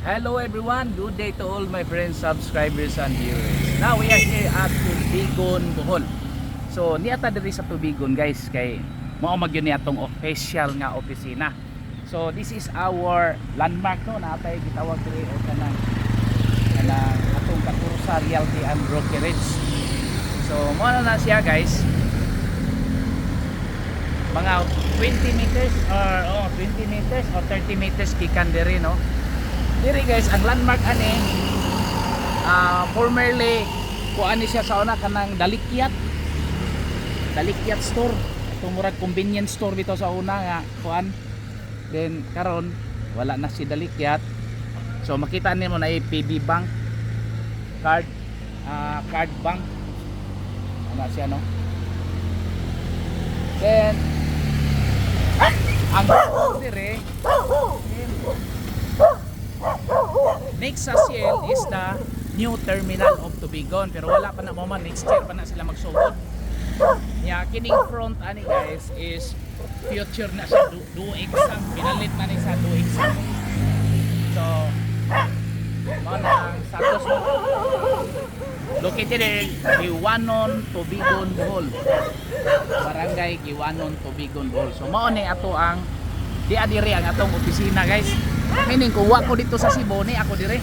Hello everyone, good day to all my friends, subscribers and viewers. Now we are here at Tubigon, Bohol. So niata diri sa Tubigon guys kay mao magyud ni atong official nga opisina. So this is our landmark no natay gitawag diri o kanang atong Katursa Realty and Brokerage. So mao na siya guys. Mga 20 meters or 20 meters or 30 meters gikan diri no. Diri guys, ang landmark ani formerly kuan siya sa una kanang Dalikyat store. Itong murag convenience store bitaw sa una nga kuan. Then karon wala na si Dalikyat. So makita nimo na PB Bank card bank. Ano siya no? Then ang dire next sa CL is the new terminal of Tubigon, pero wala pa na mo man, next year pa na sila magsugod. Yeah, kining front ani guys is future na sa do exam, pinalit na ni sa do exam. So mo na ang status mo. Located in Giwanon, Tubigon, Bohol. Barangay Giwanon, Tubigon, Bohol. So mao ni ato ang diri ang atong opisina guys. Meaning kung wako dito sa Cebu ni ako dire.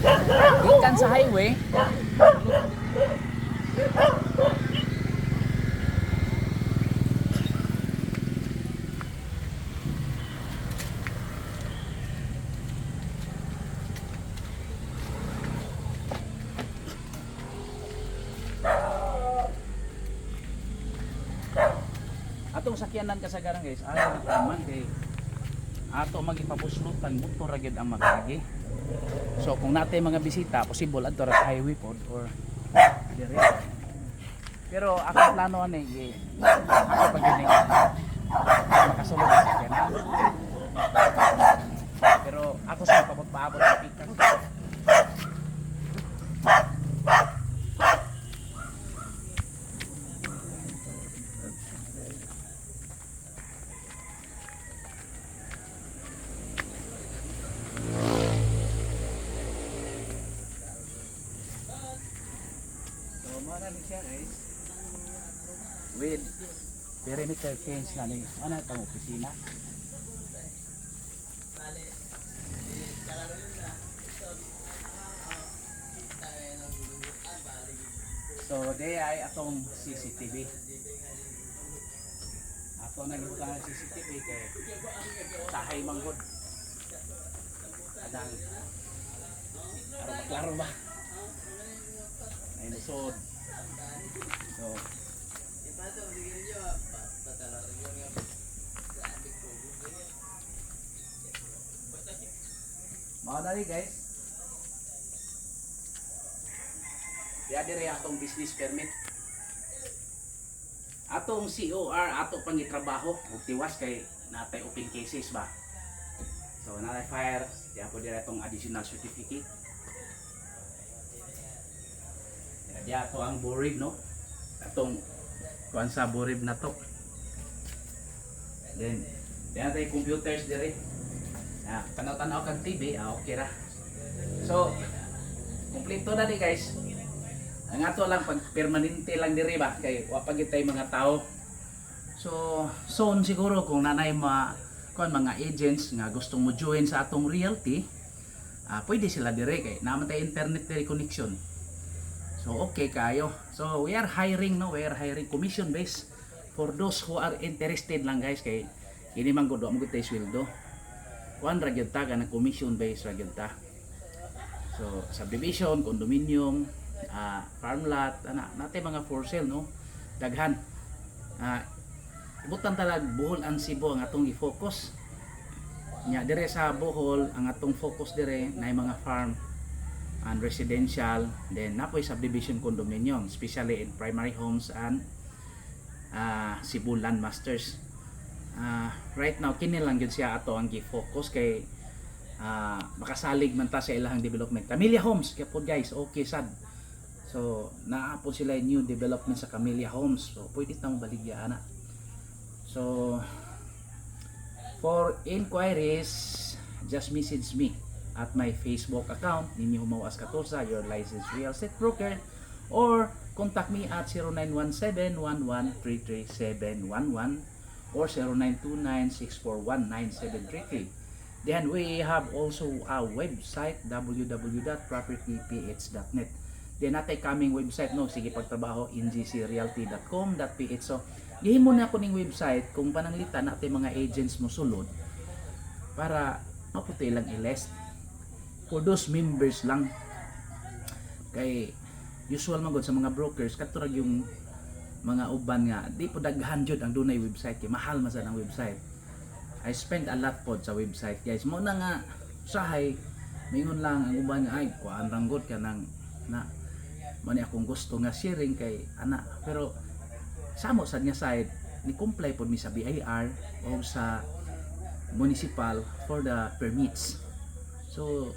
So gikan sa highway. Atong sakyanan kasagaran guys, ayaw na naman kay ato magipabuslutan motor ra gyud ang magagi. So kung natay mga bisita, possible adto ra sa highway pod or dire. Pero ako plano ani ako pag yun makasulod sa sakyanan. Pero ako sa pabot-paabot sa pikas. Siya guys with perimeter fence na ni ano itong opisina. So day ay atong CCTV ato na gibutan ang CCTV kay sahay manggod adang klaro ba ay lusod. So mga dali guys, diadiri atong business permit, atong COR, ato pangitrabaho ug tiwas kay natay open cases ba. So natay fire, diya po dira atong additional certificate. Diya to ang borib no, atong kuan sa borib na to. Then diyan tay computers dire. Tanaw-tanaw kang TV, okay ra. So kompleto na di guys. Ang ato lang pag permanente lang dire ba kay wa pa gyud tay mga tao. So soon siguro kung nanay mga agents nga gustong mo join sa atong realty, pwede sila dire kay naman tay internet dire connection. So okay kayo. So we are hiring no, we are hiring commission based for those who are interested lang guys kay ini man gud mo tay sweldo. Kuan ra gyud ta kana commission based ra gyud ta. So subdivision, condominium, farm lot, natay mga for sale no. Daghan. Ibutan talag Bohol and Cebu ang atong i-focus. Nya dire sa Bohol ang atong focus dire na mga farm and residential, then napoy subdivision condominium, especially in primary homes and Cebu Land Masters. Right now kini lang gyud siya ato ang gi-focus kay makasalig man ta sa ilahang development. Camellia Homes kay po guys, okay sad. So naa po sila new development sa Camellia Homes. So pwede ta mo baligya ana. So for inquiries just message me at my Facebook account, Nini Humao Ascatosa, your licensed real estate broker, or contact me at 0917-1133-711 or 0929-641-9733. Then we have also a website, www.propertyph.net. Then natay kaming website, no, sige pagtrabaho, ngcrealty.com.ph. So gihimo na ako ning website kung pananglitan natin mga agents mo sulod para maputi lang i-list for those members lang. Kay usual man gud sa mga brokers katurag yung mga uban nga di po daghan jud ang dunay website, kay mahal man sa ang website. I spend a lot pod sa website, guys. Mo na nga sahay mingon lang ang uban nga ay kuan ranggod ka nang na man akong gusto nga sharing kay ana, pero samo sa niya side ni comply pod mi sa BIR o sa municipal for the permits. So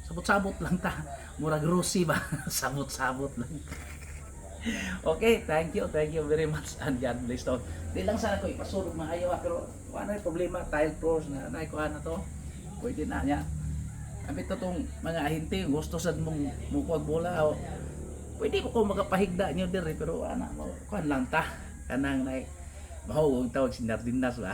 sabot-sabot lang ta, murag Rusi ba? Sabot-sabot lang. Okay, thank you very much, and God bless to. Di lang sana ko ipasulog maayo, pero ano yung problema, tile floors na naikuha na to, pwede na niya. Kami to tong mga ahinti, gusto sad mong mukuag bola, o pwede ko magapahigda nyo diri, pero ano, kuhan lang ta, kanang na mahugog tawag si Nardinas ba.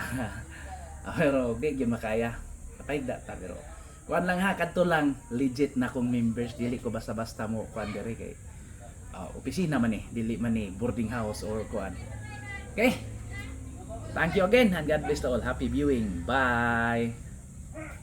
Pero di gyud makaya, kapahigda ta, pero kuhan lang ha, kadto lang legit na kong members, dili ko basta-basta mo kuhan diri kay opisina man dili man boarding house or kuan. Okay, thank you again and God bless to all. Happy viewing, bye.